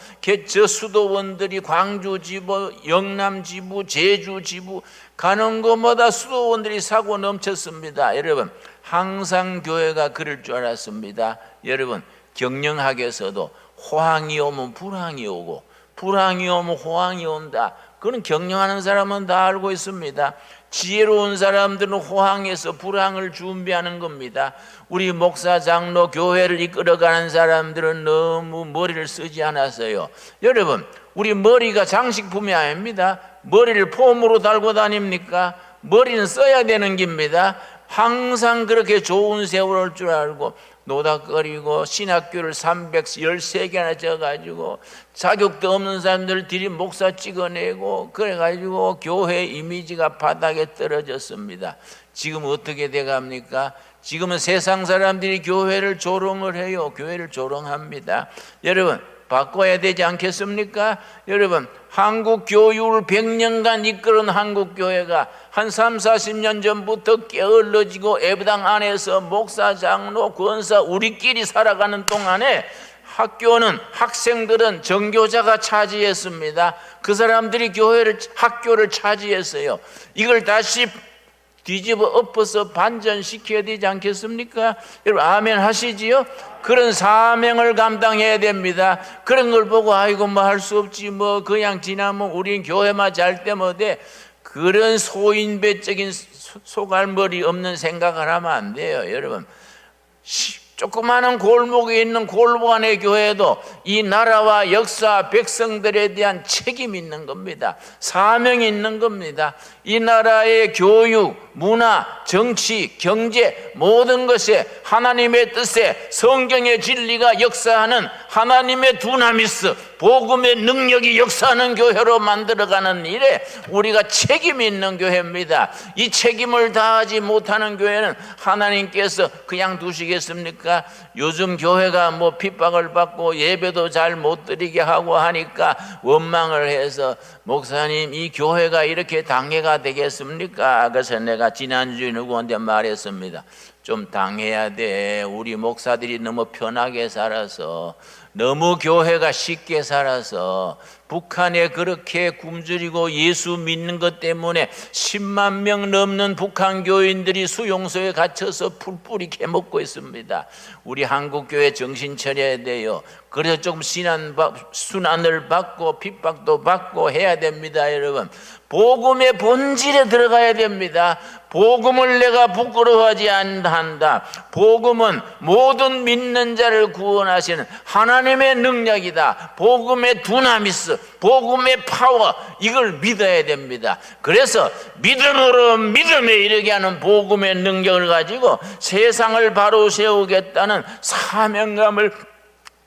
저 수도원들이 광주 지부, 영남 지부, 제주 지부 가는 곳마다 수도원들이 사고 넘쳤습니다. 여러분, 항상 교회가 그럴 줄 알았습니다. 여러분, 경영학에서도 호황이 오면 불황이 오고 불황이 오면 호황이 온다. 그건 경영하는 사람은 다 알고 있습니다. 지혜로운 사람들은 호황에서 불황을 준비하는 겁니다. 우리 목사, 장로, 교회를 이끌어가는 사람들은 너무 머리를 쓰지 않았어요. 여러분, 우리 머리가 장식품이 아닙니다. 머리를 폼으로 달고 다닙니까? 머리는 써야 되는 겁니다. 항상 그렇게 좋은 세월일 줄 알고 노닥거리고 신학교를 313개나 져가지고 자격도 없는 사람들끼리 목사 찍어내고 그래가지고 교회 이미지가 바닥에 떨어졌습니다. 지금 어떻게 돼갑니까? 지금은 세상 사람들이 교회를 조롱을 해요. 교회를 조롱합니다. 여러분, 바꿔야 되지 않겠습니까? 여러분, 한국 교육을 100년간 이끌은 한국 교회가 한 3, 40년 전부터 게을러지고 예배당 안에서 목사, 장로, 권사 우리끼리 살아가는 동안에 학교는 학생들은 정교자가 차지했습니다. 그 사람들이 학교를 차지했어요. 이걸 다시 뒤집어 엎어서 반전시켜야 되지 않겠습니까? 여러분, 아멘 하시지요? 그런 사명을 감당해야 됩니다. 그런 걸 보고 아이고 뭐 할 수 없지 뭐 그냥 지나면 우린 교회만 잘 때 뭐돼, 그런 소인배적인 소갈머리 없는 생각을 하면 안 돼요. 여러분, 조그마한 골목에 있는 골반의 교회도 이 나라와 역사, 백성들에 대한 책임이 있는 겁니다. 사명이 있는 겁니다. 이 나라의 교육, 문화, 정치, 경제 모든 것에 하나님의 뜻에 성경의 진리가 역사하는 하나님의 두나미스 복음의 능력이 역사하는 교회로 만들어가는 일에 우리가 책임이 있는 교회입니다. 이 책임을 다하지 못하는 교회는 하나님께서 그냥 두시겠습니까? 요즘 교회가 뭐 핍박을 받고 예배도 잘 못 드리게 하고 하니까 원망을 해서 목사님 이 교회가 이렇게 당해가 되겠습니까? 그래서 내가 지난주에 누구한테 말했습니다. 좀 당해야 돼. 우리 목사들이 너무 편하게 살아서, 너무 교회가 쉽게 살아서, 북한에 그렇게 굶주리고 예수 믿는 것 때문에 10만 명 넘는 북한 교인들이 수용소에 갇혀서 풀뿌리 캐먹고 있습니다. 우리 한국교회 정신 차려야 돼요. 그래서 조금 순환을 받고 핍박도 받고 해야 됩니다. 여러분, 복음의 본질에 들어가야 됩니다. 복음을 내가 부끄러워하지 않는다. 복음은 모든 믿는 자를 구원하시는 하나님의 능력이다. 복음의 두나미스, 복음의 파워, 이걸 믿어야 됩니다. 그래서 믿음으로 믿음에 이르게 하는 복음의 능력을 가지고 세상을 바로 세우겠다는 사명감을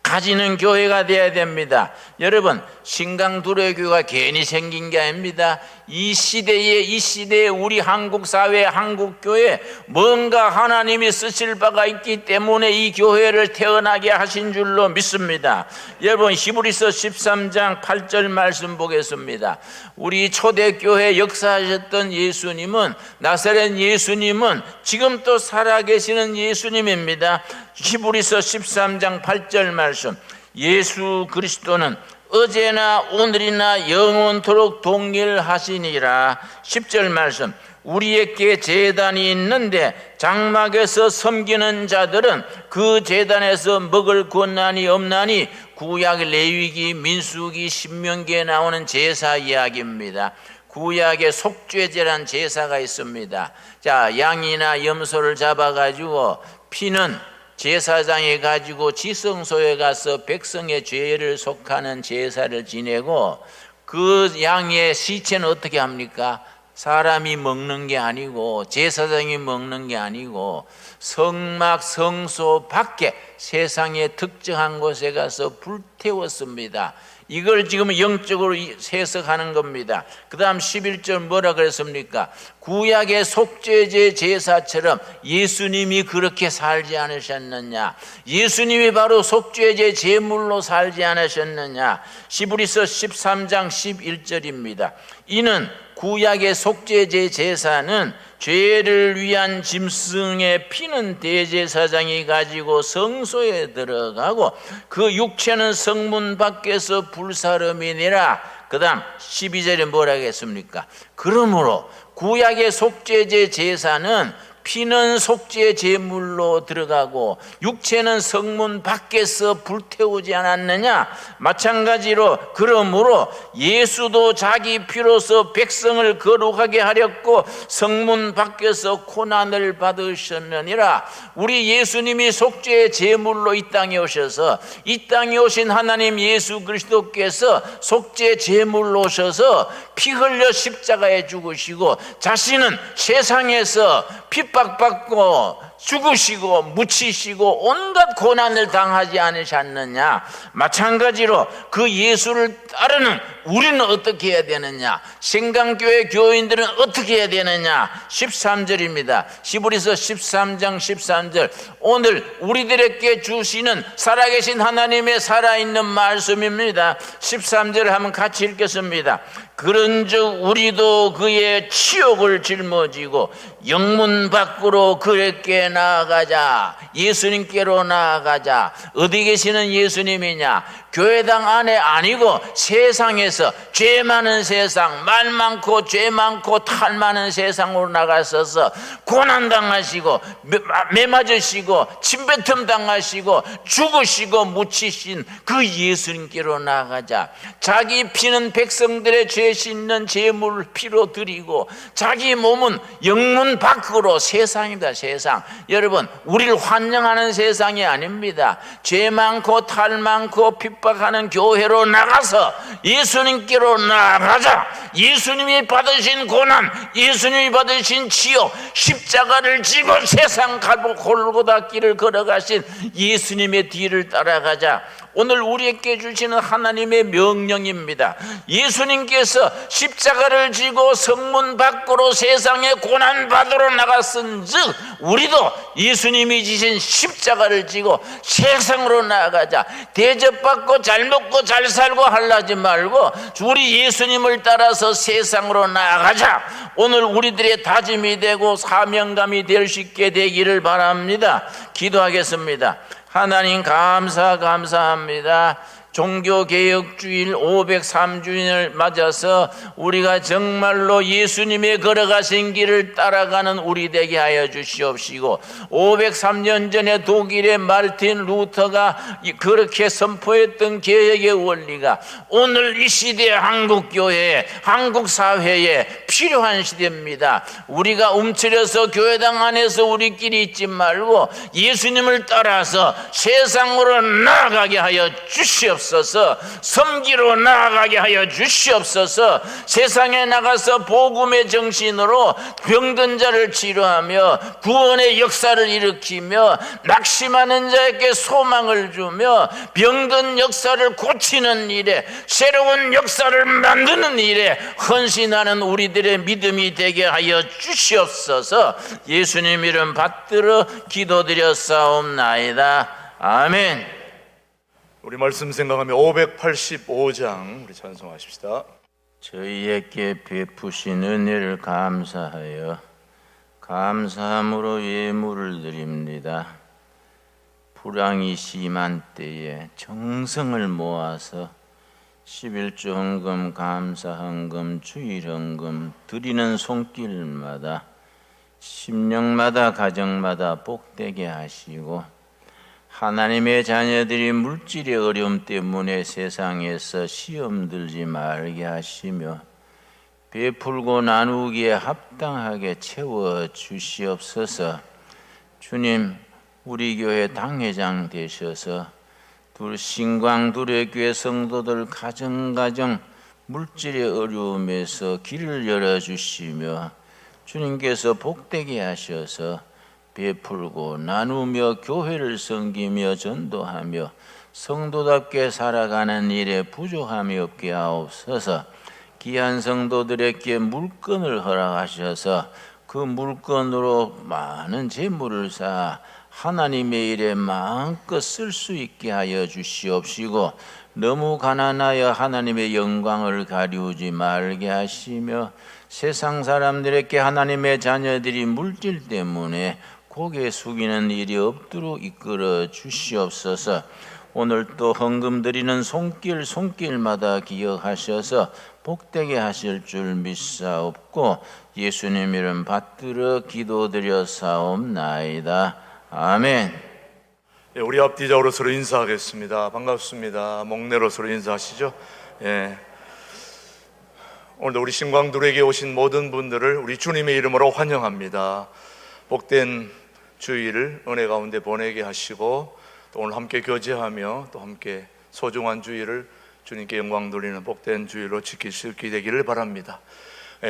가지는 교회가 되어야 됩니다. 여러분, 신강두려교회가 괜히 생긴 게 아닙니다. 이 시대에 우리 한국 사회, 한국 교회 뭔가 하나님이 쓰실 바가 있기 때문에 이 교회를 태어나게 하신 줄로 믿습니다. 여러분, 히브리서 13장 8절 말씀 보겠습니다. 우리 초대교회 역사하셨던 예수님은, 나사렛 예수님은 지금 또 살아계시는 예수님입니다. 히브리서 13장 8절 말씀, 예수 그리스도는 어제나 오늘이나 영원토록 동일하시니라. 10절 말씀, 우리에게 제단이 있는데 장막에서 섬기는 자들은 그 제단에서 먹을 권한이 없나니. 구약 레위기, 민수기, 신명기에 나오는 제사 이야기입니다. 구약에 속죄제란 제사가 있습니다. 자, 양이나 염소를 잡아가지고 피는 제사장이 가지고 지성소에 가서 백성의 죄를 속하는 제사를 지내고, 그 양의 시체는 어떻게 합니까? 사람이 먹는 게 아니고 제사장이 먹는 게 아니고 성막 성소 밖에 세상의 특정한 곳에 가서 불태웠습니다. 이걸 지금 영적으로 해석하는 겁니다. 그 다음 11절 뭐라 그랬습니까? 구약의 속죄제 제사처럼 예수님이 그렇게 살지 않으셨느냐? 예수님이 바로 속죄제 제물로 살지 않으셨느냐? 히브리서 13장 11절입니다. 이는 구약의 속죄제 제사는 죄를 위한 짐승의 피는 대제사장이 가지고 성소에 들어가고 그 육체는 성문 밖에서 불사름이니라. 그 다음 12절에 뭐라 하겠습니까? 그러므로 구약의 속죄제 제사는 피는 속죄 제물로 들어가고 육체는 성문 밖에서 불태우지 않았느냐? 마찬가지로 그러므로 예수도 자기 피로서 백성을 거룩하게 하렸고 성문 밖에서 고난을 받으셨느니라. 우리 예수님이 속죄 제물로 이 땅에 오셔서, 이 땅에 오신 하나님 예수 그리스도께서 속죄 제물로 오셔서 피 흘려 십자가에 죽으시고 자신은 세상에서 핍박받고 죽으시고 묻히시고 온갖 고난을 당하지 않으셨느냐? 마찬가지로 그 예수를 따르는 우리는 어떻게 해야 되느냐? 신강교회 교인들은 어떻게 해야 되느냐? 13절입니다. 히브리서 13장 13절, 오늘 우리들에게 주시는 살아계신 하나님의 살아있는 말씀입니다. 13절을 한번 같이 읽겠습니다. 그런즉 우리도 그의 치욕을 짊어지고 영문 밖으로 그에게 나아가자. 예수님께로 나아가자. 어디 계시는 예수님이냐? 교회당 안에 아니고 세상에서, 죄 많은 세상, 말 많고 죄 많고 탈 많은 세상으로 나가셔서 고난당하시고 매 맞으시고 침뱉음 당하시고 죽으시고 묻히신 그 예수님께로 나아가자. 자기 피는 백성들의 죄 씻는 제물 피로 드리고 자기 몸은 영문 밖으로, 세상입니다. 세상 여러분, 우리를 환영하는 세상이 아닙니다. 죄 많고 탈 많고 핍박하는 교회로 나가서 예수님께로 나아가자. 예수님이 받으신 고난, 예수님이 받으신 지옥, 십자가를 지고 세상 골고다 길을 걸어가신 예수님의 뒤를 따라가자. 오늘 우리에게 주시는 하나님의 명령입니다. 예수님께서 십자가를 지고 성문 밖으로 세상에 고난받으러 나갔은즉 우리도 예수님이 지신 십자가를 지고 세상으로 나아가자. 대접받고 잘 먹고 잘 살고 하려지 말고 우리 예수님을 따라서 세상으로 나아가자. 오늘 우리들의 다짐이 되고 사명감이 될 수 있게 되기를 바랍니다. 기도하겠습니다. 하나님 감사합니다. 종교개혁주일 503주년을 맞아서 우리가 정말로 예수님의 걸어가신 길을 따라가는 우리 되게 하여 주시옵시고, 503년 전에 독일의 마르틴 루터가 그렇게 선포했던 개혁의 원리가 오늘 이 시대 한국교회에, 한국사회에 필요한 시대입니다. 우리가 움츠려서 교회당 안에서 우리끼리 있지 말고 예수님을 따라서 세상으로 나아가게 하여 주시옵소서. 섬기로 나아가게 하여 주시옵소서. 세상에 나가서 복음의 정신으로 병든 자를 치료하며 구원의 역사를 일으키며 낙심하는 자에게 소망을 주며 병든 역사를 고치는 일에, 새로운 역사를 만드는 일에 헌신하는 우리들의 믿음이 되게 하여 주시옵소서. 예수님 이름 받들어 기도드렸사옵나이다. 아멘. 우리 말씀 생각하며 585장 우리 찬송하십시다. 저희에게 베푸신 은혜를 감사하여 감사함으로 예물을 드립니다. 불황이 심한 때에 정성을 모아서 11조 헌금, 감사 헌금, 주일 헌금 드리는 손길마다 심령마다 가정마다 복되게 하시고, 하나님의 자녀들이 물질의 어려움 때문에 세상에서 시험 들지 말게 하시며 베풀고 나누기에 합당하게 채워 주시옵소서. 주님, 우리 교회 당회장 되셔서 신광둘의 교회 성도들 가정 물질의 어려움에서 길을 열어주시며 주님께서 복되게 하셔서 베풀고 나누며 교회를 섬기며 전도하며 성도답게 살아가는 일에 부족함이 없게 하옵소서. 귀한 성도들에게 물건을 허락하셔서 그 물건으로 많은 재물을 쌓아 하나님의 일에 마음껏 쓸 수 있게 하여 주시옵시고, 너무 가난하여 하나님의 영광을 가리우지 말게 하시며 세상 사람들에게 하나님의 자녀들이 물질 때문에 고개 숙이는 일이 없도록 이끌어 주시옵소서. 오늘 또 헌금 드리는 손길마다 기억하셔서 복되게 하실 줄 믿사옵고 예수님 이름 받들어 기도드렸사옵나이다. 아멘. 예, 우리 앞뒤적으로 서로 인사하겠습니다. 반갑습니다. 목례로 서로 인사하시죠. 예. 오늘도 우리 신광둘에게 오신 모든 분들을 우리 주님의 이름으로 환영합니다. 복된 주일을 은혜 가운데 보내게 하시고, 또 오늘 함께 교제하며 또 함께 소중한 주일을 주님께 영광 돌리는 복된 주일로 지킬 수 있게 되기를 바랍니다.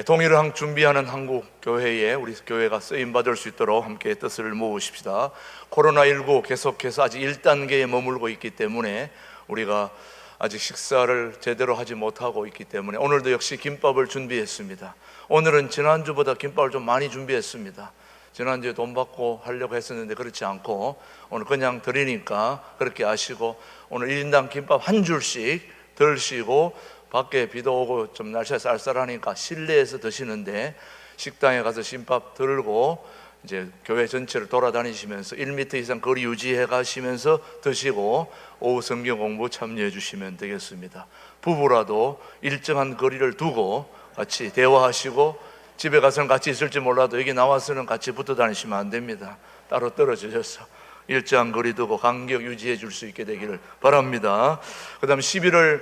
통일을 준비하는 한국 교회에 우리 교회가 쓰임 받을 수 있도록 함께 뜻을 모으십시다. 코로나19 계속해서 아직 1단계에 머물고 있기 때문에 우리가 아직 식사를 제대로 하지 못하고 있기 때문에 오늘도 역시 김밥을 준비했습니다. 오늘은 지난주보다 김밥을 좀 많이 준비했습니다. 지난주에 돈 받고 하려고 했었는데 그렇지 않고 오늘 그냥 드리니까 그렇게 아시고, 오늘 1인당 김밥 한 줄씩 드시고, 밖에 비도 오고 좀 날씨가 쌀쌀하니까 실내에서 드시는데 식당에 가서 김밥 들고 이제 교회 전체를 돌아다니시면서 1m 이상 거리 유지해 가시면서 드시고 오후 성경 공부 참여해 주시면 되겠습니다. 부부라도 일정한 거리를 두고 같이 대화하시고, 집에 가서는 같이 있을지 몰라도 여기 나와서는 같이 붙어 다니시면 안 됩니다. 따로 떨어지셔서 일정한 거리 두고 간격 유지해 줄 수 있게 되기를 바랍니다. 그 다음 11월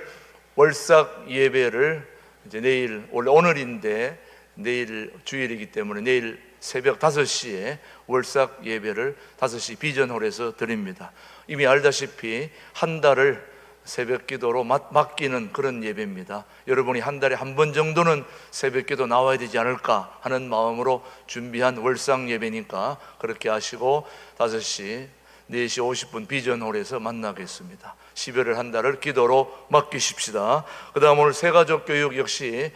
월삭 예배를 이제 내일, 원래 오늘인데 내일 주일이기 때문에 내일 새벽 5시에 월삭 예배를 5시 비전홀에서 드립니다. 이미 알다시피 한 달을 새벽 기도로 맡기는 그런 예배입니다. 여러분이 한 달에 한 번 정도는 새벽 기도 나와야 되지 않을까 하는 마음으로 준비한 월상 예배니까 그렇게 하시고 5시 4시 50분 비전홀에서 만나겠습니다. 12월 한 달을 기도로 맡기십시다. 그 다음 오늘 새가족 교육 역시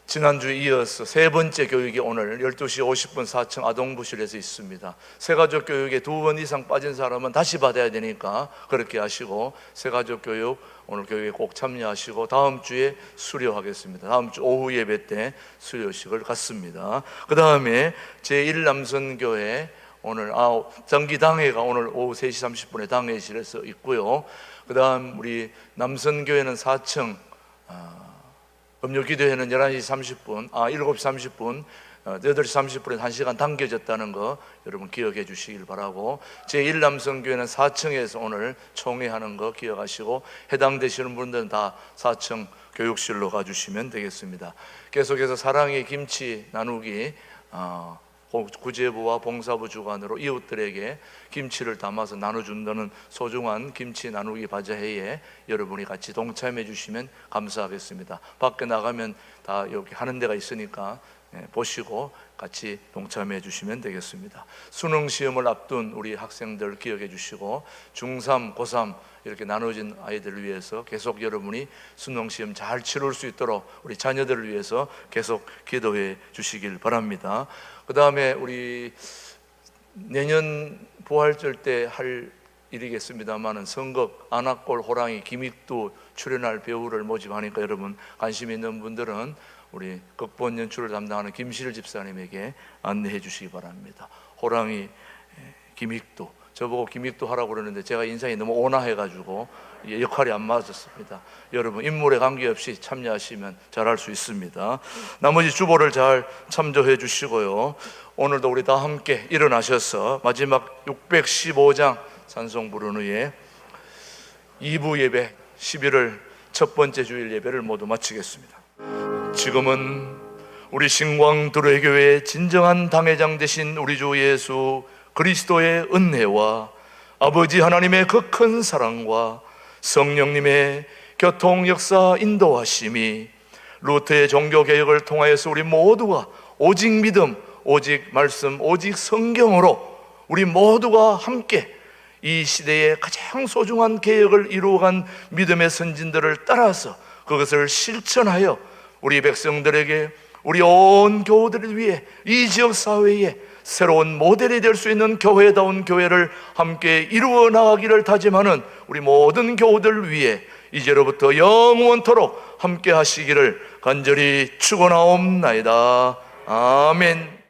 지난주에 이어서 세 번째 교육이 오늘 12시 50분 4층 아동부실에서 있습니다. 새가족 교육에 2번 이상 빠진 사람은 다시 받아야 되니까 그렇게 하시고 새가족 교육 오늘 교육에 꼭 참여하시고 다음 주에 수료하겠습니다. 다음 주 오후 예배 때 수료식을 갖습니다. 그 다음에 제1남선교회 오늘 정기당회가 오늘 오후 3시 30분에 당회실에서 있고요. 그 다음 우리 남선교회는 4층 금요기도회는 11시 30분, 7시 30분, 8시 30분에 1시간 당겨졌다는 거 여러분 기억해 주시길 바라고, 제1남성교회는 4층에서 오늘 총회하는 거 기억하시고 해당되시는 분들은 다 4층 교육실로 가주시면 되겠습니다. 계속해서 사랑의 김치 나누기 구제부와 봉사부 주관으로 이웃들에게 김치를 담아서 나눠준다는 소중한 김치 나누기 바자회에 여러분이 같이 동참해 주시면 감사하겠습니다. 밖에 나가면 다 여기 하는 데가 있으니까 보시고 같이 동참해 주시면 되겠습니다. 수능 시험을 앞둔 우리 학생들 기억해 주시고 중3, 고3 이렇게 나눠진 아이들을 위해서 계속 여러분이 수능 시험 잘 치룰 수 있도록 우리 자녀들을 위해서 계속 기도해 주시길 바랍니다. 그 다음에 우리 내년 부활절 때 할 일이겠습니다만은 선극 안악골 호랑이 기믹도 출연할 배우를 모집하니까 여러분 관심 있는 분들은 우리 극본 연출을 담당하는 김실 집사님에게 안내해 주시기 바랍니다. 호랑이 기믹도, 저보고 기믹도 하라고 그러는데 제가 인상이 너무 온화해가지고 역할이 안 맞았습니다. 여러분 인물에 관계없이 참여하시면 잘할 수 있습니다. 나머지 주보를 잘 참조해 주시고요. 오늘도 우리 다 함께 일어나셔서 마지막 615장 찬송 부른 후에 2부 예배 11월 첫 번째 주일 예배를 모두 마치겠습니다. 지금은 우리 신광두레교회의 진정한 당회장 되신 우리 주 예수 그리스도의 은혜와 아버지 하나님의 그 큰 사랑과 성령님의 교통 역사 인도하심이 루터의 종교개혁을 통하여서 우리 모두가 오직 믿음, 오직 말씀, 오직 성경으로 우리 모두가 함께 이 시대의 가장 소중한 개혁을 이루어간 믿음의 선진들을 따라서 그것을 실천하여 우리 백성들에게 우리 온 교우들을 위해 이 지역 사회에 새로운 모델이 될 수 있는 교회다운 교회를 함께 이루어 나가기를 다짐하는 우리 모든 교우들 위해 이제로부터 영원토록 함께 하시기를 간절히 축원하옵나이다. 아멘.